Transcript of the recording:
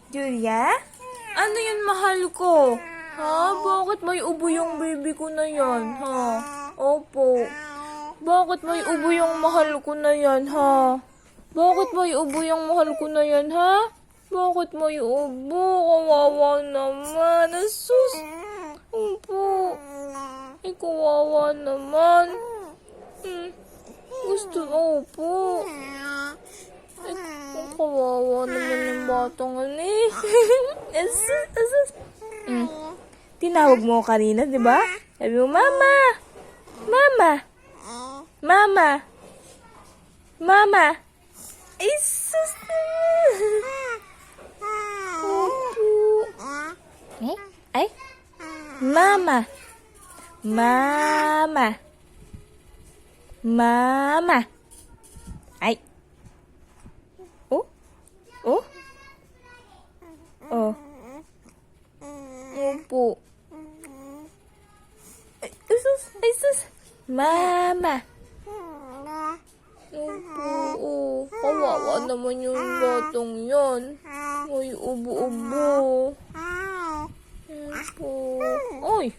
Julia? Ano yun, mahal ko? Ha? Bakit may ubo yung baby ko na yan, ha? Opo. Bakit may ubo yung mahal ko na yan, ha? Bakit may ubo yung mahal ko na yan, ha? Bakit may ubo? Kawawa naman. Asus. Opo. Ay, kawawa naman. Gusto, opo. Ay, kawawa naman yung batang eh. Asus, asus. Tinawag mo kanina, di ba? Sabi mo, Mama! Mama! Mama! Mama! Ay, sus! Opo. Ay? Mama! Mama! Mama! Ay! Oh? Oh? Oh? Opo. Ay, sus! Ay, sus! Mama! Opo, oh. Kawawa naman yung batong yan. May ubo-ubo. Opo. Oy!